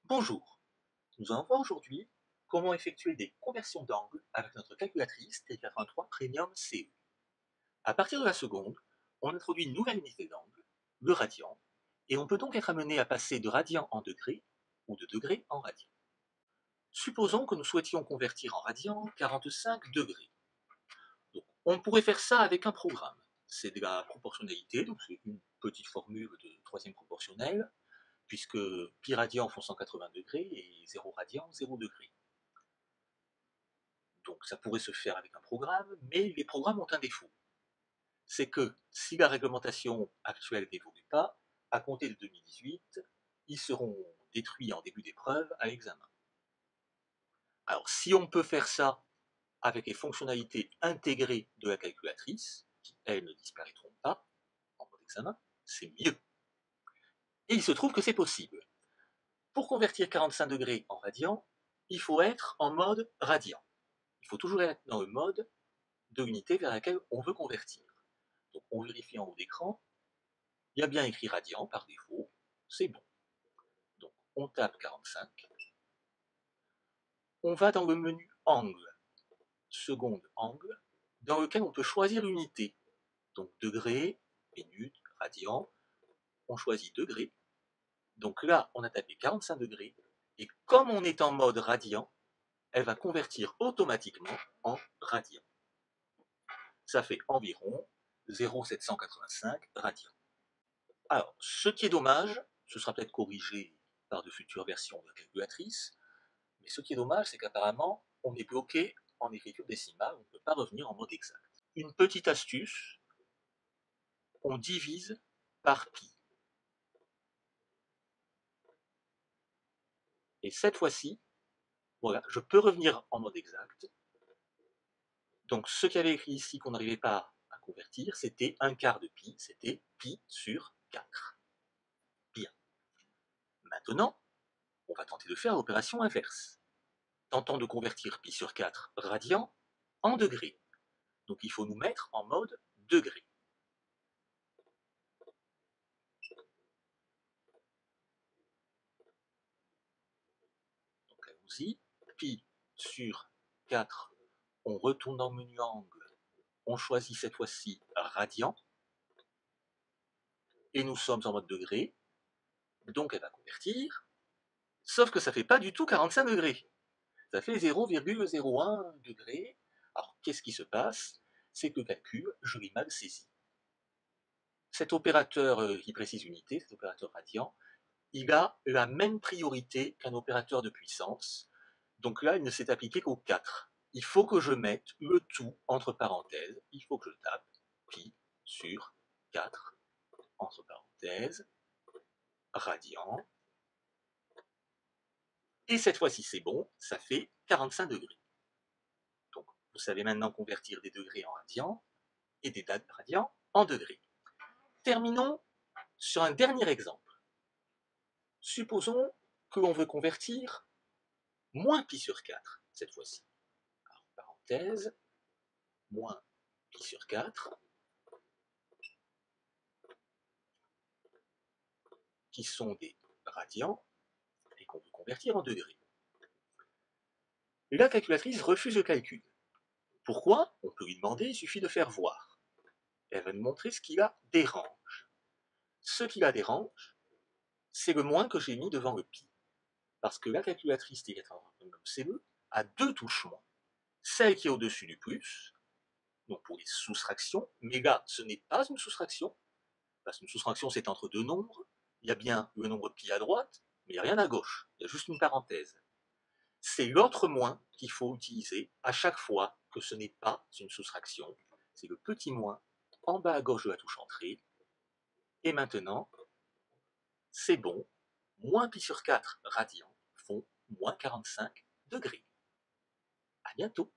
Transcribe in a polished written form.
Bonjour, nous allons voir aujourd'hui comment effectuer des conversions d'angle avec notre calculatrice T83 Premium CE. À partir de la seconde, on introduit une nouvelle unité d'angle, le radian, et on peut donc être amené à passer de radian en degrés ou de degrés en radian. Supposons que nous souhaitions convertir en radian 45 degrés. Donc, on pourrait faire ça avec un programme. C'est de la proportionnalité, donc c'est une petite formule de troisième proportionnelle, puisque pi radian font 180 degrés et 0 radian 0 degrés. Donc ça pourrait se faire avec un programme, mais les programmes ont un défaut. C'est que si la réglementation actuelle n'évolue pas, à compter de 2018, ils seront détruits en début d'épreuve à l'examen. Alors si on peut faire ça avec les fonctionnalités intégrées de la calculatrice, qui elles ne disparaîtront pas en mode examen, c'est mieux. Et il se trouve que c'est possible. Pour convertir 45 degrés en radian, il faut être en mode radian. Il faut toujours être dans le mode de l'unité vers laquelle on veut convertir. Donc on vérifie en haut d'écran, il y a bien écrit radian par défaut, c'est bon. Donc on tape 45, on va dans le menu angle, seconde angle, dans lequel on peut choisir l'unité. Donc degré, minute, radian, on choisit degré. Donc là, on a tapé 45 degrés, et comme on est en mode radian, elle va convertir automatiquement en radian. Ça fait environ 0,785 radians. Alors, ce qui est dommage, ce sera peut-être corrigé par de futures versions de la calculatrice, mais ce qui est dommage, c'est qu'apparemment, on est bloqué en écriture décimale, on ne peut pas revenir en mode exact. Une petite astuce, on divise par pi. Et cette fois-ci, voilà, je peux revenir en mode exact. Donc ce qu'il y avait écrit ici qu'on n'arrivait pas à convertir, c'était un quart de pi, c'était pi sur 4. Bien. Maintenant, on va tenter de faire l'opération inverse. Tentons de convertir pi sur 4 radians en degrés. Donc il faut nous mettre en mode degré. Donc allons-y, pi sur 4, on retourne dans le menu angle, on choisit cette fois-ci radian, et nous sommes en mode degré, donc elle va convertir, sauf que ça ne fait pas du tout 45 degrés, ça fait 0,01 degré. Alors qu'est-ce qui se passe? C'est que le calcul, je l'ai mal saisi. Cet opérateur qui précise unité, cet opérateur radian, il a la même priorité qu'un opérateur de puissance. Donc là, il ne s'est appliqué qu'au 4. Il faut que je mette le tout entre parenthèses. Il faut que je tape pi sur 4, entre parenthèses, radian. Et cette fois-ci, c'est bon, ça fait 45 degrés. Donc, vous savez maintenant convertir des degrés en radians et des radians en degrés. Terminons sur un dernier exemple. Supposons que l'on veut convertir moins pi sur 4, cette fois-ci. Alors, parenthèse, moins pi sur 4, qui sont des radians, et qu'on veut convertir en degrés. La calculatrice refuse le calcul. Pourquoi? On peut lui demander, il suffit de faire voir. Elle va nous montrer ce qui la dérange. Ce qui la dérange, c'est le moins que j'ai mis devant le pi. Parce que la calculatrice T83CE a deux touches moins. Celle qui est au-dessus du plus, donc pour les soustractions, mais là, ce n'est pas une soustraction, parce qu'une soustraction, c'est entre deux nombres. Il y a bien le nombre pi à droite, mais il n'y a rien à gauche. Il y a juste une parenthèse. C'est l'autre moins qu'il faut utiliser à chaque fois que ce n'est pas une soustraction. C'est le petit moins en bas à gauche de la touche entrée. Et maintenant, c'est bon. Moins pi sur 4 radians font moins 45 degrés. À bientôt.